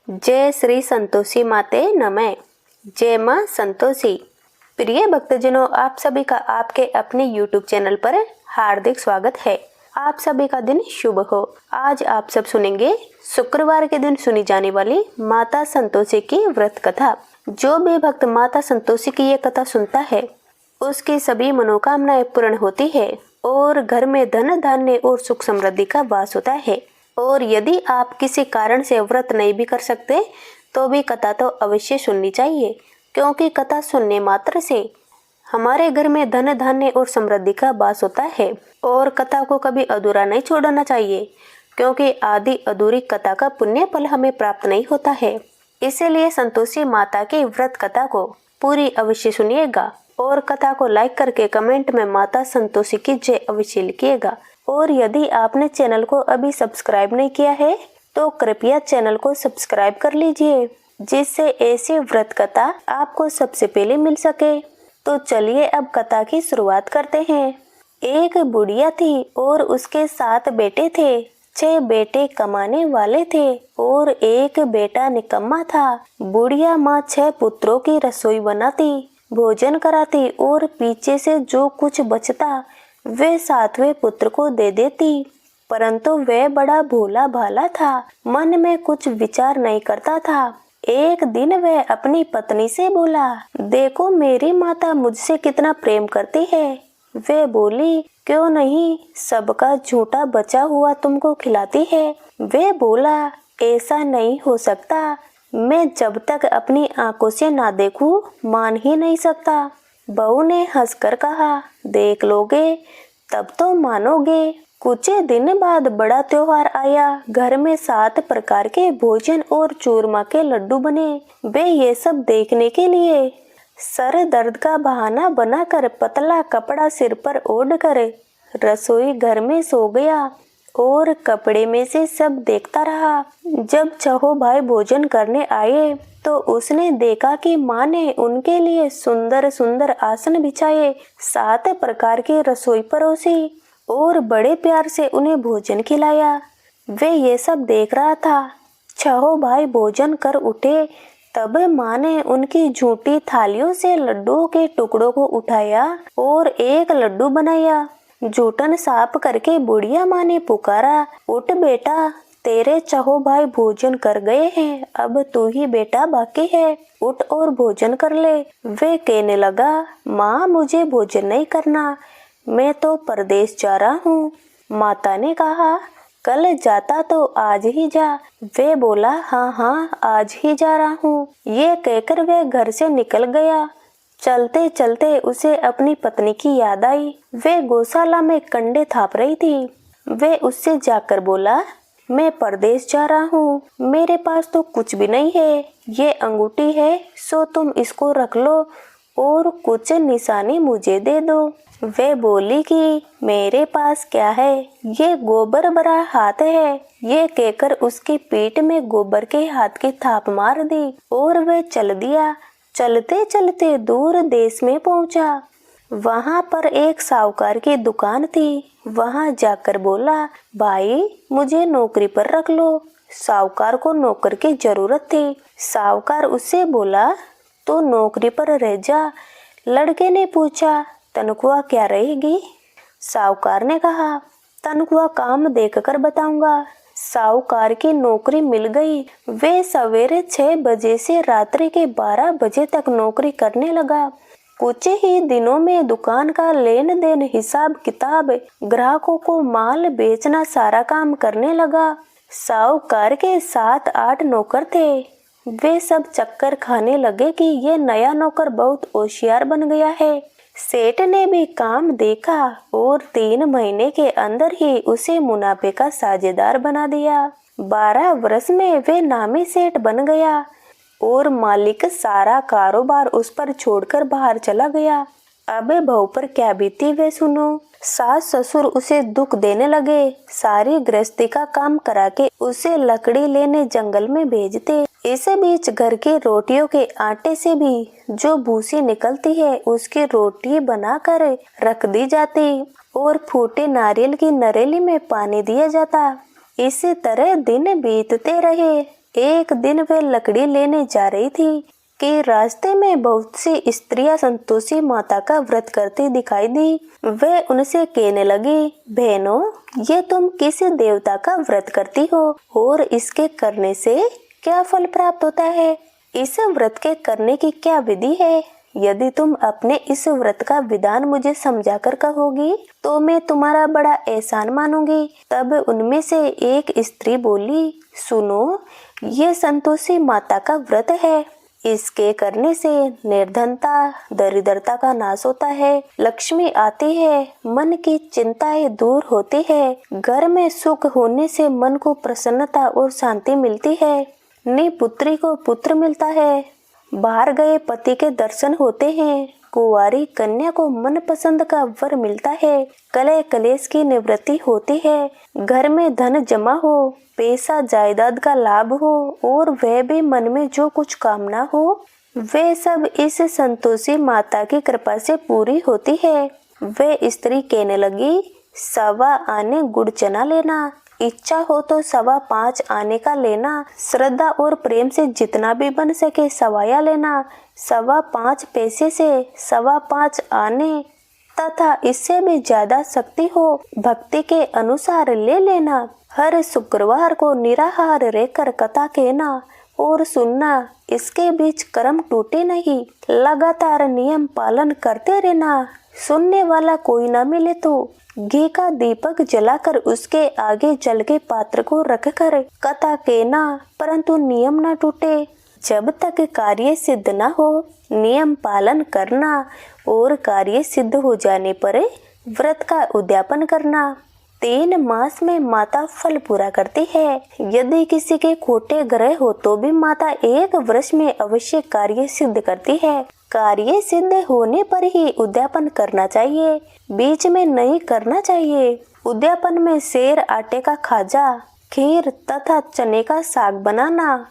जय श्री संतोषी माते नमः। जय मां संतोषी। प्रिय भक्तजनों, आप सभी का आपके अपने YouTube चैनल पर हार्दिक स्वागत है। आप सभी का दिन शुभ हो। आज आप सब सुनेंगे शुक्रवार के दिन सुनी जाने वाली माता संतोषी की व्रत कथा। जो भी भक्त माता संतोषी की ये कथा सुनता है उसकी सभी मनोकामनाएं पूर्ण होती है और घर में धन धान्य और सुख समृद्धि का वास होता है। और यदि आप किसी कारण से व्रत नहीं भी कर सकते तो भी कथा तो अवश्य सुननी चाहिए, क्योंकि कथा सुनने मात्र से हमारे घर में धन धान्य और समृद्धि का वास होता है। और कथा को कभी अधूरा नहीं छोड़ना चाहिए, क्योंकि आधी अधूरी कथा का पुण्य फल हमें प्राप्त नहीं होता है। इसीलिए संतोषी माता की व्रत कथा को पूरी अवश्य सुनिएगा और कथा को लाइक करके कमेंट में माता संतोषी की जय अवश्य लिखिएगा। और यदि आपने चैनल को अभी सब्सक्राइब नहीं किया है तो कृपया चैनल को सब्सक्राइब कर लीजिए, जिससे ऐसी व्रत कथा आपको सबसे पहले मिल सके। तो चलिए अब कथा की शुरुआत करते हैं। एक बुढ़िया थी और उसके 7 बेटे थे। 6 बेटे कमाने वाले थे और एक बेटा निकम्मा था। बुढ़िया माँ 6 पुत्रों की रसोई बनाती, भोजन कराती और पीछे से जो कुछ बचता वे 7वें पुत्र को दे देती। परंतु वह बड़ा भोला भाला था, मन में कुछ विचार नहीं करता था। एक दिन वह अपनी पत्नी से बोला, देखो मेरी माता मुझसे कितना प्रेम करती है। वह बोली, क्यों नहीं, सबका झूठा बचा हुआ तुमको खिलाती है। वह बोला, ऐसा नहीं हो सकता, मैं जब तक अपनी आंखों से ना देखूं मान ही नहीं सकता। बहू ने हंसकर कहा, देख लोगे तब तो मानोगे। कुछ दिन बाद बड़ा त्योहार आया। घर में 7 प्रकार के भोजन और चूरमा के लड्डू बने। वे ये सब देखने के लिए सर दर्द का बहाना बनाकर पतला कपड़ा सिर पर ओढ़ कर रसोई घर में सो गया और कपड़े में से सब देखता रहा। जब 6 भाई भोजन करने आए तो उसने देखा कि माँ ने उनके लिए सुंदर सुंदर आसन बिछाए, 7 प्रकार की रसोई परोसी और बड़े प्यार से उन्हें भोजन खिलाया। वे ये सब देख रहा था। 6 भाई भोजन कर उठे तब माँ ने उनकी झूठी थालियों से लड्डुओं के टुकड़ों को उठाया और एक लड्डू बनाया। जूठन साफ करके बुढ़िया माँ ने पुकारा, उठ बेटा, तेरे 6 भाई भोजन कर गए हैं, अब तू ही बेटा बाकी है, उठ और भोजन कर ले। वे कहने लगा, माँ मुझे भोजन नहीं करना, मैं तो परदेश जा रहा हूँ। माता ने कहा, कल जाता तो आज ही जा। वे बोला, हाँ हाँ आज ही जा रहा हूँ। ये कहकर वह घर से निकल गया। चलते चलते उसे अपनी पत्नी की याद आई। वे गौशाला में कंडे थाप रही थी। वे उससे जाकर बोला, मैं परदेश जा रहा हूँ, मेरे पास तो कुछ भी नहीं है, ये अंगूठी है सो तुम इसको रख लो और कुछ निशानी मुझे दे दो। वे बोली कि मेरे पास क्या है, ये गोबर भरा हाथ है। ये कहकर उसकी पीठ में गोबर के हाथ की थाप मार दी और वह चल दिया। चलते चलते दूर देश में पहुंचा। वहां पर एक साहूकार की दुकान थी। वहां जाकर बोला, भाई मुझे नौकरी पर रख लो। साहूकार को नौकर की जरूरत थी। साहूकार उससे बोला, तो नौकरी पर रह जा। लड़के ने पूछा, तनख्वाह क्या रहेगी? साहूकार ने कहा, तनख्वाह काम देखकर बताऊंगा। साहूकार की नौकरी मिल गई। वे सवेरे 6 बजे से रात्रि के 12 बजे तक नौकरी करने लगा। कुछ ही दिनों में दुकान का लेन देन, हिसाब किताब, ग्राहकों को माल बेचना सारा काम करने लगा। साहूकार के 7-8 नौकर थे। वे सब चक्कर खाने लगे कि ये नया नौकर बहुत होशियार बन गया है। सेठ ने भी काम देखा और 3 महीने के अंदर ही उसे मुनाफे का साझेदार बना दिया। 12 वर्ष में वे नामी सेठ बन गया और मालिक सारा कारोबार उस पर छोड़कर बाहर चला गया। अब बहू पर क्या बीती वे सुनो। सास ससुर उसे दुख देने लगे। सारी गृहस्थी का काम करा के उसे लकड़ी लेने जंगल में भेजते। इस बीच घर की रोटियों के आटे से भी जो भूसी निकलती है उसकी रोटी बनाकर रख दी जाती और फूटे नारियल की नरेली में पानी दिया जाता। इसी तरह दिन बीतते रहे। एक दिन वे लकड़ी लेने जा रही थी कि रास्ते में बहुत सी स्त्रियां संतोषी माता का व्रत करती दिखाई दी। वे उनसे कहने लगी, बहनों, ये तुम किस देवता का व्रत करती हो और इसके करने से क्या फल प्राप्त होता है? इस व्रत के करने की क्या विधि है? यदि तुम अपने इस व्रत का विधान मुझे समझाकर कहोगी तो मैं तुम्हारा बड़ा एहसान मानूंगी। तब उनमें से एक स्त्री बोली, सुनो, ये संतोषी माता का व्रत है। इसके करने से निर्धनता, दरिद्रता का नाश होता है, लक्ष्मी आती है, मन की चिंताएं दूर होती है, घर में सुख होने से मन को प्रसन्नता और शांति मिलती है, निपुत्री को पुत्र मिलता है, बाहर गए पति के दर्शन होते हैं, कुंवारी कन्या को मन पसंद का वर मिलता है, कलह कलेश की निवृत्ति होती है, घर में धन जमा हो, पैसा जायदाद का लाभ हो और वह भी मन में जो कुछ कामना हो वे सब इस संतोषी माता की कृपा से पूरी होती है। वे स्त्री कहने लगी, 1.25 आने गुड़ चना लेना, इच्छा हो तो 5.25 आने का लेना, श्रद्धा और प्रेम से जितना भी बन सके सवाया लेना, 5.25 पैसे से 5.25 आने तथा इससे भी ज्यादा शक्ति हो भक्ति के अनुसार ले लेना। हर शुक्रवार को निराहार रहकर कथा कहना और सुनना, इसके बीच कर्म टूटे नहीं, लगातार नियम पालन करते रहना। सुनने वाला कोई न मिले तो घी का दीपक जलाकर उसके आगे जल के पात्र को रखकर कथा कहना, परंतु नियम न टूटे। जब तक कार्य सिद्ध न हो नियम पालन करना और कार्य सिद्ध हो जाने पर व्रत का उद्यापन करना। 3 मास में माता फल पूरा करती है। यदि किसी के खोटे ग्रह हो तो भी माता 1 वर्ष में अवश्य कार्य सिद्ध करती है। कार्य सिद्ध होने पर ही उद्यापन करना चाहिए, बीच में नहीं करना चाहिए। उद्यापन में सेर, आटे का खाजा, खीर तथा चने का साग बनाना,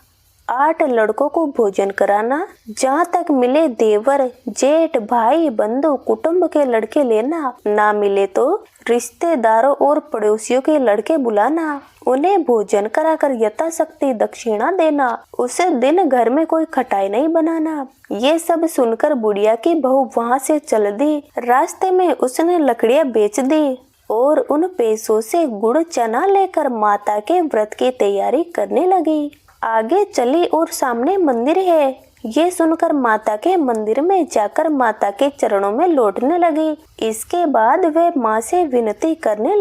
8 लड़कों को भोजन कराना, जहाँ तक मिले देवर, जेठ, भाई, बंधु, कुटुंब के लड़के लेना, ना मिले तो रिश्तेदारों और पड़ोसियों के लड़के बुलाना, उन्हें भोजन कराकर यथाशक्ति दक्षिणा देना। उसे दिन घर में कोई खटाई नहीं बनाना। ये सब सुनकर बुढ़िया की बहू वहाँ से चल दी। रास्ते में उसने लकड़ियाँ बेच दी और उन पैसों से गुड़ चना लेकर माता के व्रत की तैयारी करने लगी। आगे चली और सामने मंदिर है। ये सुनकर माता के मंदिर में जाकर माता के चरणों में लौटने लगी। इसके बाद वे माँ से विनती करने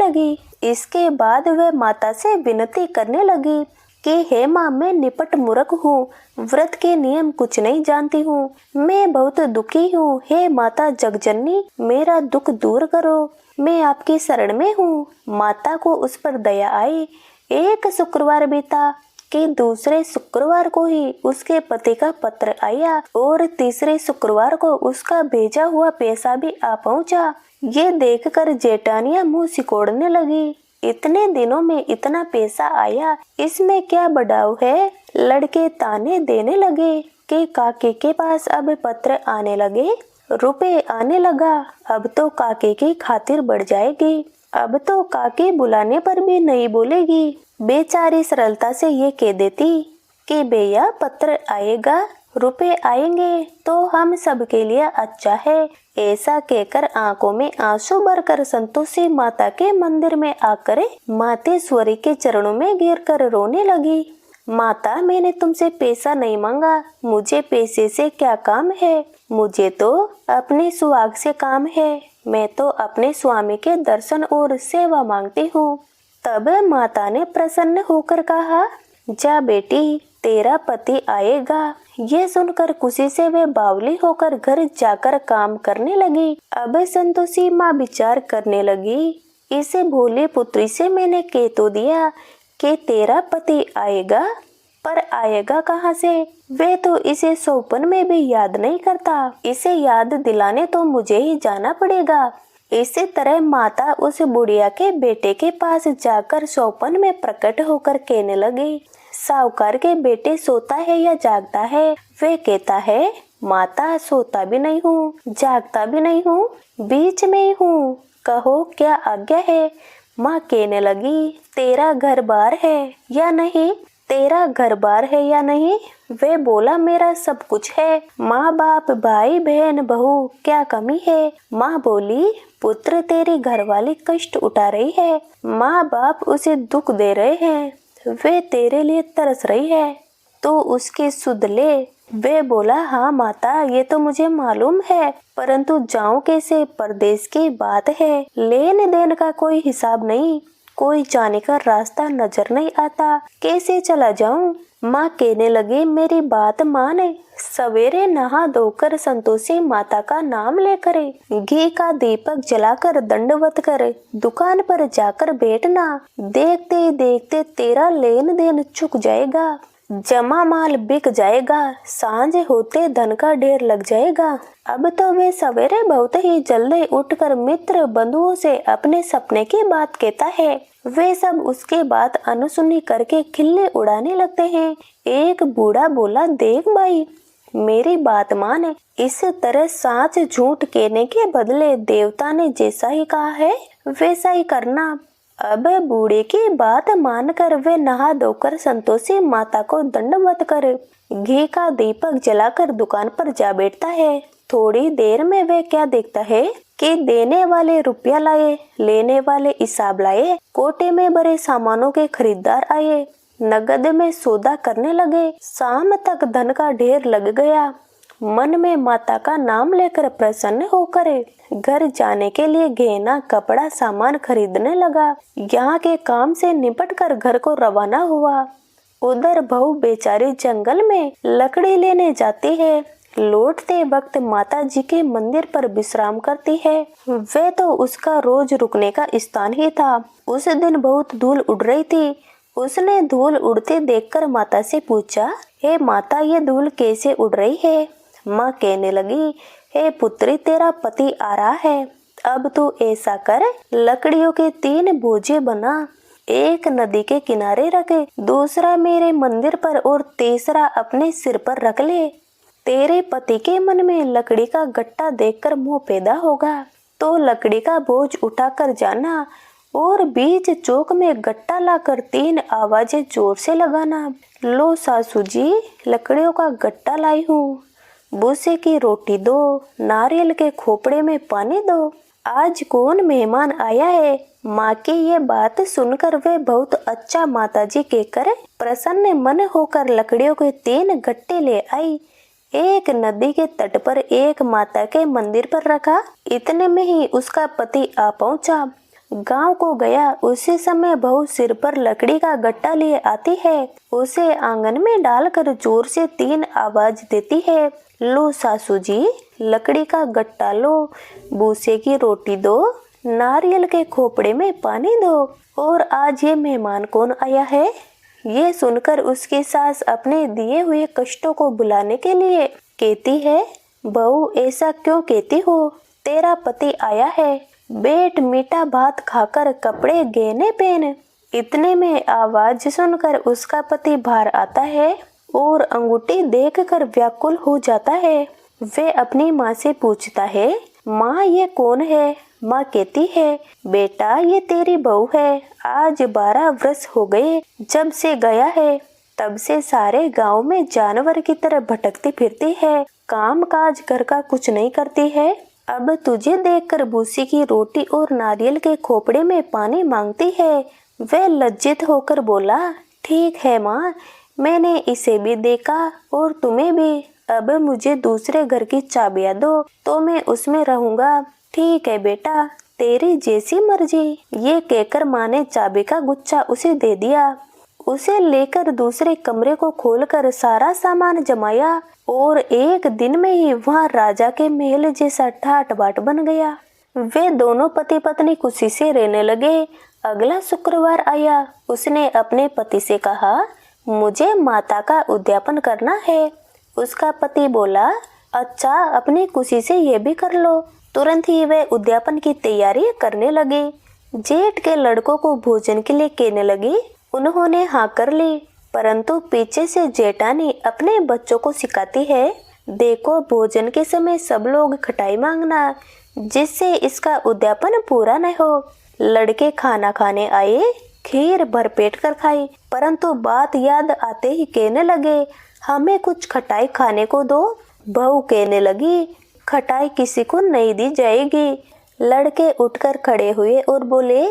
लगी कि हे माँ, मैं निपट मूर्ख हूँ, व्रत के नियम कुछ नहीं जानती हूँ, मैं बहुत दुखी हूँ। हे माता जगजननी, मेरा दुख दूर करो, मैं आपकी शरण में हूँ। माता को उस पर दया आई। एक शुक्रवार बीता कि दूसरे शुक्रवार को ही उसके पति का पत्र आया और तीसरे शुक्रवार को उसका भेजा हुआ पैसा भी आ पहुंचा। ये देखकर जेठानियां मुंह सिकोड़ने लगी। इतने दिनों में इतना पैसा आया, इसमें क्या बढ़ाव है? लड़के ताने देने लगे कि काके के पास अब पत्र आने लगे, रुपए आने लगा, अब तो काके की खातिर बढ़ जाएगी, अब तो काकी बुलाने पर भी नहीं बोलेगी। बेचारी सरलता से ये कह देती कि भैया पत्र आएगा, रुपए आएंगे तो हम सबके लिए अच्छा है। ऐसा कहकर आंखों में आंसू भरकर संतोषी माता के मंदिर में आकर मातेश्वरी के चरणों में गिरकर रोने लगी। माता, मैंने तुमसे पैसा नहीं मांगा, मुझे पैसे से क्या काम है, मुझे तो अपने सुहाग से काम है, मैं तो अपने स्वामी के दर्शन और सेवा मांगती हूँ। तब माता ने प्रसन्न होकर कहा, जा बेटी, तेरा पति आएगा। ये सुनकर खुशी से वे बावली होकर घर जाकर काम करने लगी। अब संतोषी माँ विचार करने लगी, इसे भोली पुत्री से मैंने कह तो दिया कि तेरा पति आएगा, पर आएगा कहाँ से? वे तो इसे सौपन में भी याद नहीं करता, इसे याद दिलाने तो मुझे ही जाना पड़ेगा। इसी तरह माता उस बुढ़िया के बेटे के पास जाकर सौपन में प्रकट होकर कहने लगी, साहूकार के बेटे सोता है या जागता है? वे कहता है, माता सोता भी नहीं हूँ, जागता भी नहीं हूँ, बीच में ही हूँ, कहो क्या आज्ञा है? माँ कहने लगी, तेरा घर बार है या नहीं? तेरा घर बार है या नहीं? वे बोला, मेरा सब कुछ है। माँ बाप भाई बहन बहू क्या कमी है? माँ बोली, पुत्र तेरी घरवाली कष्ट उठा रही है, माँ बाप उसे दुख दे रहे हैं, वे तेरे लिए तरस रही है, तो उसकी सुध ले। वे बोला, हाँ माता, ये तो मुझे मालूम है, परंतु जाऊं कैसे? परदेश की बात है, लेन देन का कोई हिसाब नहीं, कोई जाने का रास्ता नजर नहीं आता, कैसे चला जाऊं? माँ कहने लगी, मेरी बात माने, सवेरे नहा धोकर संतोषी माता का नाम लेकर घी का दीपक जलाकर दंडवत कर दुकान पर जाकर बैठना। देखते देखते तेरा लेन देन चुक जाएगा, जमा माल बिक जाएगा, सांझ होते धन का ढेर लग जाएगा। अब तो वे सवेरे बहुत ही जल्दी उठकर मित्र बंधुओं से अपने सपने की बात कहता है। वे सब उसके बात अनसुनी करके खिल्ली उड़ाने लगते हैं। एक बूढ़ा बोला, देख भाई, मेरी बात मान, इस तरह साच झूठ कहने के बदले देवता ने जैसा ही कहा है वैसा ही करना। अब बूढ़े की बात मानकर वे नहा धोकर संतोषी माता को दंडवत कर घी का दीपक जलाकर दुकान पर जा बैठता है। थोड़ी देर में वे क्या देखता है कि देने वाले रुपया लाए, लेने वाले हिसाब लाए, कोटे में भरे सामानों के खरीदार आए, नगद में सौदा करने लगे। शाम तक धन का ढेर लग गया। मन में माता का नाम लेकर प्रसन्न होकर घर जाने के लिए गहना कपड़ा सामान खरीदने लगा। यहाँ के काम से निपटकर घर को रवाना हुआ। उधर बहू बेचारी जंगल में लकड़ी लेने जाती है। लौटते वक्त माता जी के मंदिर पर विश्राम करती है। वे तो उसका रोज रुकने का स्थान ही था। उस दिन बहुत धूल उड़ रही थी। उसने धूल उड़ते देखकर माता से पूछा, हे माता, ये धूल कैसे उड़ रही है? माँ कहने लगी, हे पुत्री, तेरा पति आ रहा है। अब तू ऐसा कर, लकड़ियों के 3 बोझे बना, एक नदी के किनारे रखे, दूसरा मेरे मंदिर पर और तीसरा अपने सिर पर रख ले। तेरे पति के मन में लकड़ी का गट्टा देखकर मोह पैदा होगा, तो लकड़ी का बोझ उठाकर जाना और बीच चौक में गट्टा लाकर 3 आवाजें जोर से लगाना। लो सासू जी, लकड़ियों का गट्टा लाई हूँ, भूसे की रोटी दो, नारियल के खोपड़े में पानी दो, आज कौन मेहमान आया है? माँ की ये बात सुनकर वे बहुत अच्छा माताजी कहकर प्रसन्न मन होकर लकड़ियों के 3 गट्टे ले आई। एक नदी के तट पर, एक माता के मंदिर पर रखा। इतने में ही उसका पति आ पहुंचा। गांव को गया। उसी समय बहू सिर पर लकड़ी का गट्टा लिए आती है। उसे आंगन में डालकर जोर से 3 आवाज देती है, लो सासू जी, लकड़ी का गट्टा लो, भूसे की रोटी दो, नारियल के खोपड़े में पानी दो। और आज ये मेहमान कौन आया है? ये सुनकर उसकी सास अपने दिए हुए कष्टों को भुलाने के लिए कहती है, बहू ऐसा क्यों कहती हो? तेरा पति आया है, बैठ मीठा भात खाकर कपड़े गहने पहन। इतने में आवाज सुनकर उसका पति बाहर आता है और अंगूठी देखकर व्याकुल हो जाता है। वे अपनी माँ से पूछता है, माँ ये कौन है? माँ कहती है, बेटा ये तेरी बहू है, आज 12 वर्ष हो गए जब से गया है, तब से सारे गांव में जानवर की तरह भटकती फिरती है, काम काज घर का कुछ नहीं करती है। अब तुझे देखकर भूसी की रोटी और नारियल के खोपड़े में पानी मांगती है। वह लज्जित होकर बोला, ठीक है माँ, मैंने इसे भी देखा और तुम्हें भी। अब मुझे दूसरे घर की चाबियां दो तो मैं उसमें रहूंगा। ठीक है बेटा, तेरी जैसी मर्जी। ये कहकर माँ ने चाबी का गुच्छा उसे दे दिया। उसे लेकर दूसरे कमरे को खोलकर सारा सामान जमाया और एक दिन में ही वहाँ राजा के महल जैसा ठाट बाट बन गया। वे दोनों पति पत्नी खुशी से रहने लगे। अगला शुक्रवार आया। उसने अपने पति से कहा, मुझे माता का उद्यापन करना है। उसका पति बोला, अच्छा, अपनी खुशी से ये भी कर लो। तुरंत ही वे उद्यापन की तैयारी करने लगे। जेठ के लड़कों को भोजन के लिए कहने लगी। उन्होंने हाँ कर ली, परंतु पीछे से जेठानी अपने बच्चों को सिखाती है, देखो भोजन के समय सब लोग खटाई मांगना, जिससे इसका उद्यापन पूरा न हो। लड़के खाना खाने आए खीर भरपेट कर खाई, परंतु बात याद आते ही कहने लगे, हमें कुछ खटाई खाने को दो। बहू कहने लगी, खटाई किसी को नहीं दी जाएगी। लड़के उठकर खड़े हुए और बोले,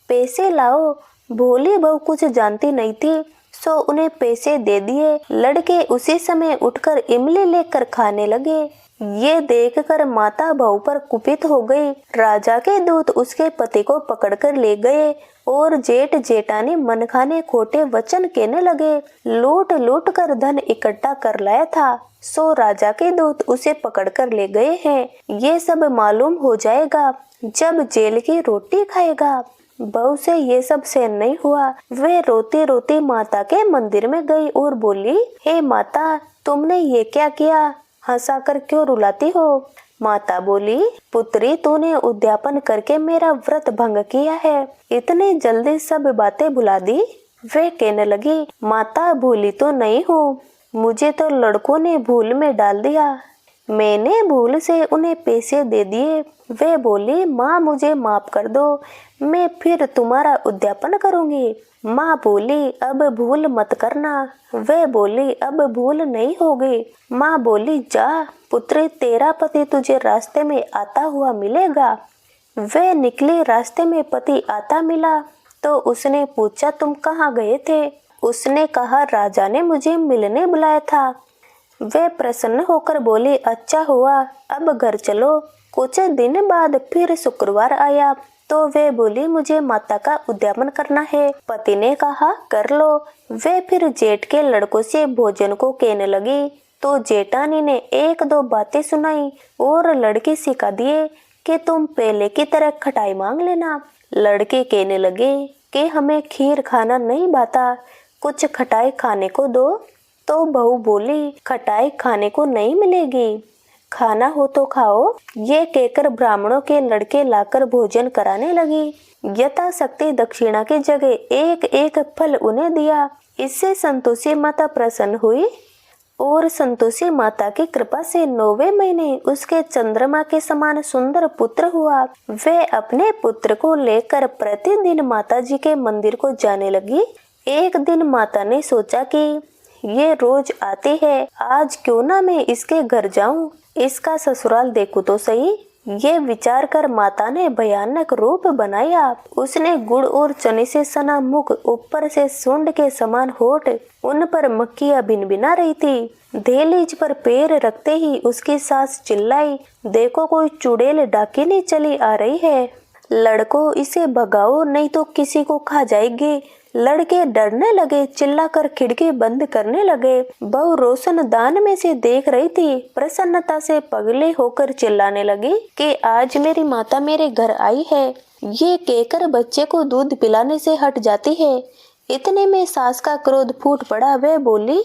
पैसे लाओ। भोली बहू कुछ जानती नहीं थी, सो उन्हें पैसे दे दिए। लड़के उसी समय उठकर इमली लेकर खाने लगे। ये देखकर माता बहू पर कुपित हो गई। राजा के दूत उसके पति को पकड़कर ले गए और जेठ जेठानी मन खाने खोटे वचन कहने लगे। लूट लूट कर धन इकट्ठा कर लाया था, सो राजा के दूत उसे पकड़कर ले गए हैं। ये सब मालूम हो जाएगा जब जेल की रोटी खाएगा। बहू से ये सब सहन नहीं हुआ। वे रोती रोती माता के मंदिर में गई और बोली, हे माता, तुमने ये क्या किया? हंसाकर क्यों रुलाती हो? माता बोली, पुत्री, तूने उद्यापन करके मेरा व्रत भंग किया है। इतनी जल्दी सब बातें भुला दी। वे कहने लगी, माता, भूली तो नहीं हूँ, मुझे तो लड़कों ने भूल में डाल दिया। मैंने भूल से उन्हें पैसे दे दिए। वे बोली, माँ, मुझे माफ कर दो, मैं फिर तुम्हारा उद्यापन करूंगी। माँ बोली, अब भूल मत करना। वे बोली, अब भूल नहीं होगी। माँ बोली, जा पुत्री, तेरा पति तुझे रास्ते में आता हुआ मिलेगा। वे निकली। रास्ते में पति आता मिला तो उसने पूछा, तुम कहाँ गए थे? उसने कहा, राजा ने मुझे मिलने बुलाया था। वे प्रसन्न होकर बोली, अच्छा हुआ, अब घर चलो। कुछ दिन बाद फिर शुक्रवार आया तो वे बोली, मुझे माता का उद्यापन करना है। पति ने कहा, कर लो। वे फिर जेठ के लड़कों से भोजन को कहने लगी तो जेठानी ने एक दो बातें सुनाई और लड़के सिखा दिए कि तुम पहले की तरह खटाई मांग लेना। लड़के कहने लगे कि हमें खीर खाना नहीं भाता, कुछ खटाई खाने को दो। तो बहू बोली, खटाई खाने को नहीं मिलेगी, खाना हो तो खाओ। ये कहकर ब्राह्मणों के लड़के लाकर भोजन कराने लगी। यथाशक्ति दक्षिणा की जगह एक एक फल उन्हें दिया। इससे संतोषी माता प्रसन्न हुई और संतोषी माता की कृपा से 9वें महीने उसके चंद्रमा के समान सुंदर पुत्र हुआ। वे अपने पुत्र को लेकर प्रतिदिन माता जी के मंदिर को जाने लगी। एक दिन माता ने सोचा कि ये रोज आती है, आज क्यों ना मैं इसके घर जाऊं, इसका ससुराल देखूं तो सही। ये विचार कर माता ने भयानक रूप बनाया। उसने गुड़ और चने से सना मुख, ऊपर से सूंड के समान होठ, उन पर मक्खियां भिनभिना रही थी। दहलीज पर पैर रखते ही उसकी सास चिल्लाई, देखो कोई चुड़ैल डाकिनी चली आ रही है, लड़को इसे भगाओ नहीं तो किसी को खा जाएगी। लड़के डरने लगे, चिल्लाकर खिड़की बंद करने लगे। बहू रोशनदान में से देख रही थी। प्रसन्नता से पगले होकर चिल्लाने लगी कि आज मेरी माता मेरे घर आई है। ये कहकर बच्चे को दूध पिलाने से हट जाती है। इतने में सास का क्रोध फूट पड़ा। वह बोली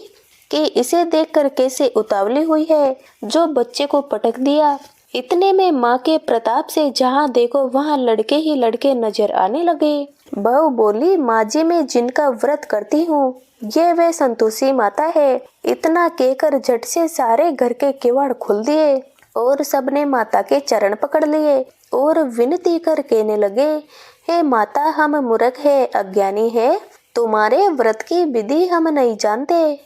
कि इसे देखकर कैसे उतावली हुई है जो बच्चे को पटक दिया। इतने में माँ के प्रताप से जहाँ देखो वहाँ लड़के ही लड़के नजर आने लगे। बहू बोली, माँ जी, मैं जिनका व्रत करती हूँ ये वे संतोषी माता है। इतना कहकर झट से सारे घर के किवाड़ खोल दिए और सबने माता के चरण पकड़ लिए और विनती कर कहने लगे, हे माता, हम मूर्ख है, अज्ञानी है, तुम्हारे व्रत की विधि हम नहीं जानते।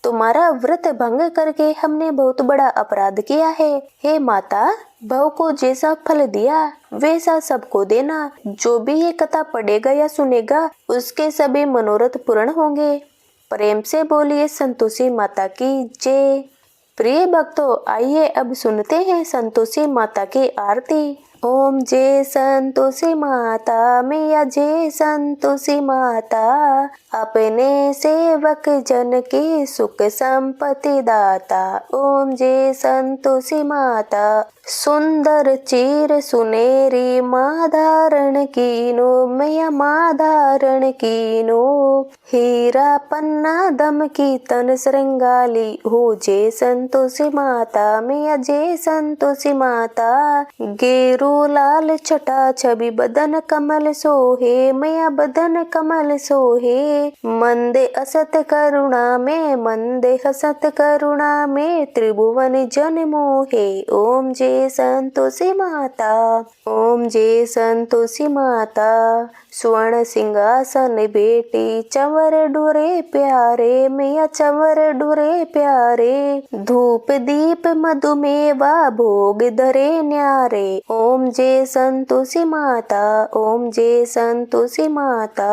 तुम्हारा व्रत भंग करके हमने बहुत बड़ा अपराध किया है। हे माता, बहू को जैसा फल दिया वैसा सबको देना। जो भी ये कथा पढ़ेगा या सुनेगा उसके सभी मनोरथ पूर्ण होंगे। प्रेम से बोलिए संतोषी माता की जय। प्रिय भक्तों, आइए अब सुनते हैं संतोषी माता की आरती। ओम जय संतोषी माता, मैया जय संतोषी माता, अपने सेवक जन की सुख संपत्ति दाता। ओम जय संतोषी माता, सुंदर चीर सुनेरी माँ धारण कीनो, मैया माँ धारण कीनो, हीरा पन्ना दम की तन श्रृंगाली हो। जय संतोषी माता, मैया जय संतोषी माता, गेरू लाल छटा छवि बदन कमल सोहे, मैया बदन कमल सोहे। मंदे असत करुणा मंदे हसत करुणा में, त्रिभुवन जन मोहे। ओम जय संतोषी माता, ओम जय संतोषी माता। स्वर्ण सिंहासन बेटी चंवर डोरे प्यारे, मैया चंवर डोरे प्यारे। धूप दीप मधुमेवा भोग धरे न्यारे। ओम जय संतोषी माता, ओम जय संतोषी माता।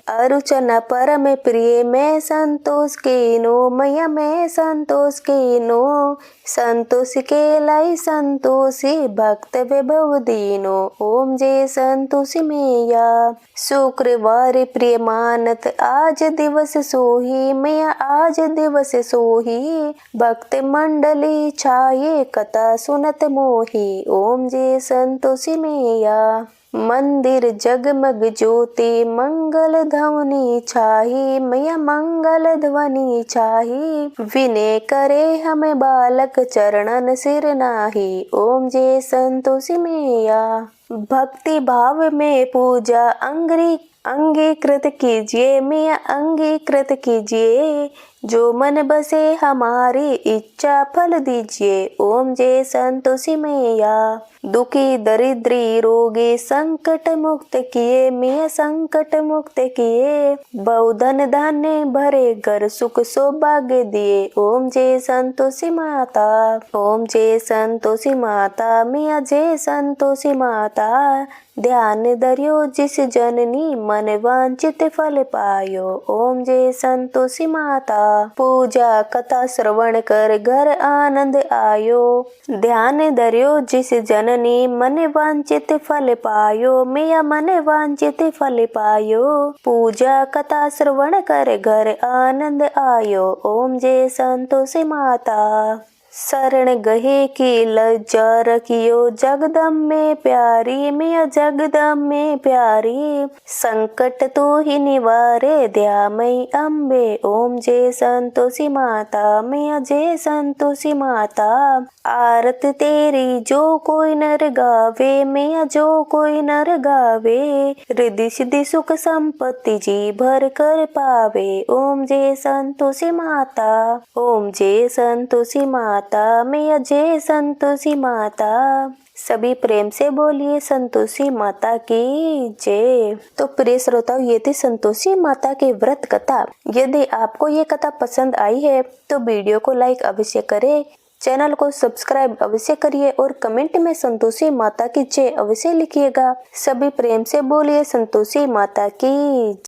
अरुचना परम प्रिय मैं संतोष कीनो, मैया मैं संतोष कीनो। संतोष के लाई संतोषी भक्त वैभव दीनो। ओम जय संतोषी मैया। शुक्रवार प्रिय मानत आज दिवस सोही, मैया आज दिवस सोही। भक्त मंडली छाये कथा सुनत मोही। ओम जय संतोषी मैया। मंदिर जगमग ज्योति मंगल ध्वनि छाही, मैया मंगल ध्वनि छाही। विनय करे हमें बालक चरणन सिर नाही। ओम जय संतोषी मैया। भक्ति भाव में पूजा अंगीकृत कीजिए, मैया अंगीकृत कीजिए। जो मन बसे हमारी इच्छा फल दीजिए। ओम जय संतोषी मैया। दुखी दरिद्री रोगी संकट मुक्त किए, मैया संकट मुक्त किए। बहुधन धान्य भरे घर सुख सौभाग्य दिए। ओम जय संतोषी माता, ओम जय संतोषी माता, मैया जय संतोषी माता। ध्यान धरियो जिस जननी मन वांछित फल पायो। ओम जय संतोषी माता। पूजा कथा श्रवण कर घर आनंद आयो। ध्यान धरियो जिस जननी मन वांछित फल पायो, मैया मन वांछित फल पायो। पूजा कथा श्रवण कर घर आनंद आयो। ओम जय संतोषी माता। शरण गहे की लज्जा रखियो जगदम्बे प्यारी, मैया जगदम्बे प्यारी। संकट तू ही निवारे दयामयी अम्बे। ओम जय संतोषी माता, मैया जय संतोषी माता। आरत तेरी जो कोई नर गावे, मैया जो कोई नर गावे। रिद्धि सिद्धि सुख संपत्ति जी भर कर पावे। ओम जय संतोषी माता, ओम जय संतोषी माता, मैया जय संतोषी माता। सभी प्रेम से बोलिए संतोषी माता की जय। तो प्रिय श्रोताओं, ये थी संतोषी माता की व्रत कथा। यदि आपको ये कथा पसंद आई है तो वीडियो को लाइक अवश्य करें, चैनल को सब्सक्राइब अवश्य करिए और कमेंट में संतोषी माता की जय अवश्य लिखिएगा। सभी प्रेम से बोलिए संतोषी माता की।